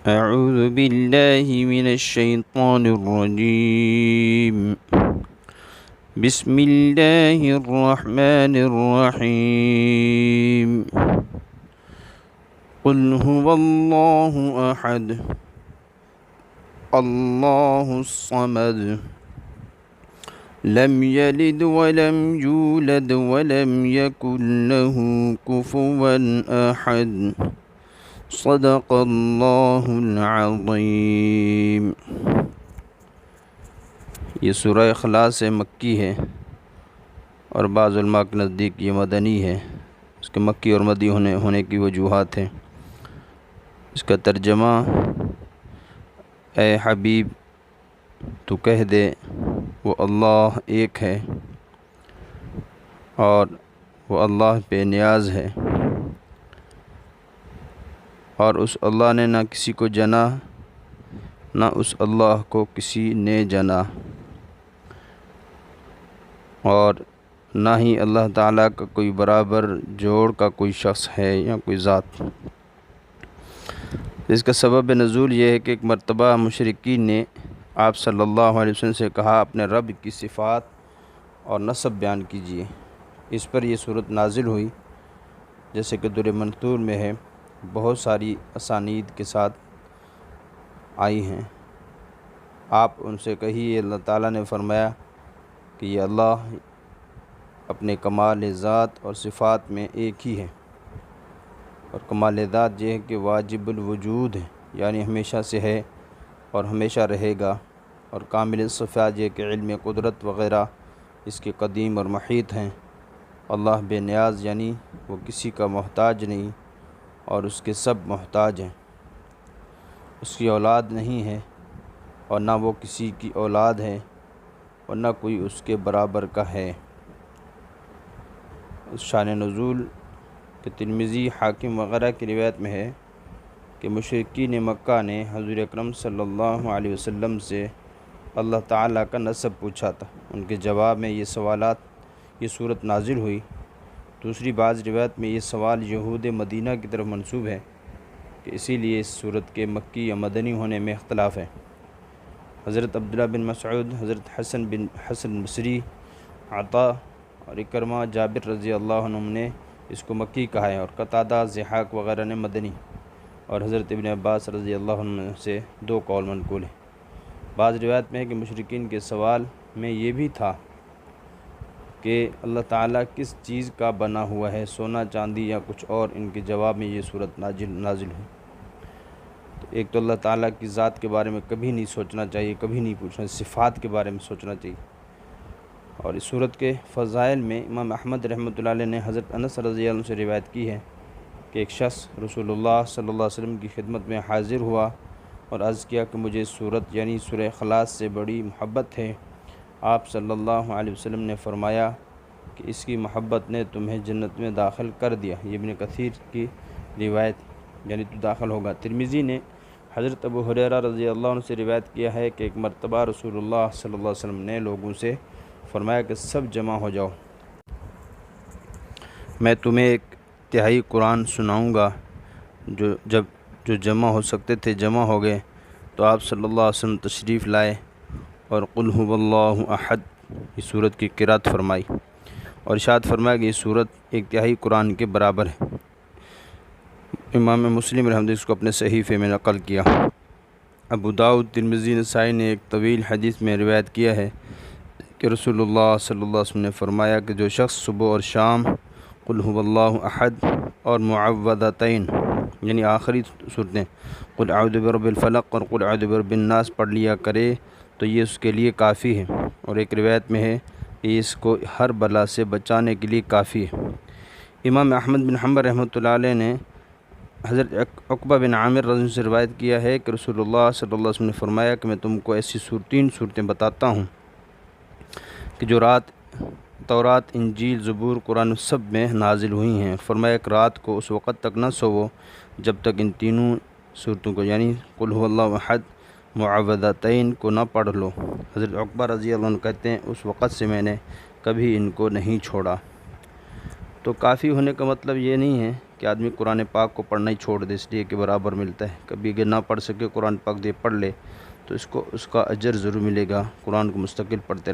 أعوذ بالله من الشيطان الرجيم. بسم الله الرحمن الرحيم. قل هو الله أحد الله الصمد لم يلد ولم يولد ولم يكن له كفوا أحد. صدق اللہ العظیم۔ یہ سورہ اخلاص مکی ہے اور بعض علماء کے نزدیک یہ مدنی ہے۔ اس کے مکی اور مدنی ہونے کی وجوہات ہیں۔ اس کا ترجمہ: اے حبیب تو کہہ دے وہ اللہ ایک ہے اور وہ اللہ بے نیاز ہے، اور اس اللہ نے نہ کسی کو جنا نہ اس اللہ کو کسی نے جنا، اور نہ ہی اللہ تعالیٰ کا کوئی برابر جوڑ کا کوئی شخص ہے یا کوئی ذات۔ اس کا سبب نزول یہ ہے کہ ایک مرتبہ مشرکین نے آپ صلی اللہ علیہ وسلم سے کہا اپنے رب کی صفات اور نسب بیان کیجیے۔ اس پر یہ صورت نازل ہوئی، جیسے کہ در منثور میں ہے، بہت ساری اسانید کے ساتھ آئی ہیں۔ آپ ان سے کہیے، اللہ تعالیٰ نے فرمایا کہ یہ اللہ اپنے کمال ذات اور صفات میں ایک ہی ہے، اور کمال ذات یہ ہے کہ واجب الوجود ہے، یعنی ہمیشہ سے ہے اور ہمیشہ رہے گا، اور کامل صفات یہ کہ علم، قدرت وغیرہ اس کے قدیم اور محیط ہیں۔ اللہ بے نیاز، یعنی وہ کسی کا محتاج نہیں اور اس کے سب محتاج ہیں۔ اس کی اولاد نہیں ہے اور نہ وہ کسی کی اولاد ہے اور نہ کوئی اس کے برابر کا ہے۔ اس شان نزول کہ ترمذی، حاکم وغیرہ کی روایت میں ہے کہ مشرکین مکہ نے حضور اکرم صلی اللہ علیہ وسلم سے اللہ تعالیٰ کا نسب پوچھا تھا۔ ان کے جواب میں یہ صورت نازل ہوئی۔ دوسری بعض روایت میں یہ سوال یہود مدینہ کی طرف منسوب ہے کہ اسی لیے اس صورت کے مکی یا مدنی ہونے میں اختلاف ہے۔ حضرت عبداللہ بن مسعود، حضرت حسن بصری، عطا اور اکرمہ، جابر رضی اللہ عنہم نے اس کو مکی کہا ہے، اور قتادہ، ضحاک وغیرہ نے مدنی، اور حضرت ابن عباس رضی اللہ عنہ سے دو قول منقول ہیں۔ بعض روایت میں ہے کہ مشرکین کے سوال میں یہ بھی تھا کہ اللہ تعالیٰ کس چیز کا بنا ہوا ہے، سونا، چاندی یا کچھ اور۔ ان کے جواب میں یہ صورت نازل ہوئی۔ تو ایک تو اللہ تعالیٰ کی ذات کے بارے میں کبھی نہیں سوچنا چاہیے، کبھی نہیں پوچھنا، صفات کے بارے میں سوچنا چاہیے۔ اور اس صورت کے فضائل میں امام احمد رحمۃ اللہ علیہ نے حضرت انس رضی اللہ عنہ سے روایت کی ہے کہ ایک شخص رسول اللہ صلی اللہ علیہ وسلم کی خدمت میں حاضر ہوا اور عرض کیا کہ مجھے اس صورت یعنی سورہ اخلاص سے بڑی محبت ہے۔ آپ صلی اللہ علیہ وسلم نے فرمایا کہ اس کی محبت نے تمہیں جنت میں داخل کر دیا۔ یہ ابن کثیر کی روایت، یعنی تو داخل ہوگا۔ ترمذی نے حضرت ابو ہریرہ رضی اللہ عنہ سے روایت کیا ہے کہ ایک مرتبہ رسول اللہ صلی اللہ علیہ وسلم نے لوگوں سے فرمایا کہ سب جمع ہو جاؤ، میں تمہیں ایک تہائی قرآن سناؤں گا۔ جو جمع ہو سکتے تھے جمع ہو گئے، تو آپ صلی اللہ علیہ وسلم تشریف لائے اور قل هو اللہ احد یہ صورت کی قرات فرمائی، اور ارشاد فرمایا کہ یہ صورت ایک تہائی قرآن کے برابر ہے۔ امام مسلم رحمۃ اللہ اس کو اپنے صحیفے میں نقل کیا۔ ابو داؤد، ترمذی، نسائی نے ایک طویل حدیث میں روایت کیا ہے کہ رسول اللہ صلی اللہ علیہ وسلم نے فرمایا کہ جو شخص صبح اور شام قل هو اللہ احد اور معوذتین یعنی آخری صورتیں قل اعوذ برب الفلق اور قل اعوذ برب الناس پڑھ لیا کرے تو یہ اس کے لیے کافی ہے، اور ایک روایت میں ہے کہ اس کو ہر بلا سے بچانے کے لیے کافی ہے۔ امام احمد بن حنبل رحمۃ اللہ علیہ نے حضرت عقبہ بن عامر رضی اللہ عنہ سے روایت کیا ہے کہ رسول اللہ صلی اللہ علیہ وسلم نے فرمایا کہ میں تم کو ایسی تین صورتیں بتاتا ہوں کہ جو تورات، انجیل، زبور، قرآن سب میں نازل ہوئی ہیں۔ فرمایا کہ رات کو اس وقت تک نہ سوو جب تک ان تینوں صورتوں کو یعنی قل هو اللہ احد، معوذتین کو نہ پڑھ لو۔ حضرت عقبہ رضی اللہ عنہ کہتے ہیں اس وقت سے میں نے کبھی ان کو نہیں چھوڑا۔ تو کافی ہونے کا مطلب یہ نہیں ہے کہ آدمی قرآن پاک کو پڑھنا ہی چھوڑ دے، اس لیے کہ برابر ملتا ہے۔ کبھی اگر نہ پڑھ سکے قرآن پاک دے پڑھ لے تو اس کا اجر ضرور ملے گا، قرآن کو مستقل پڑھتے رہے۔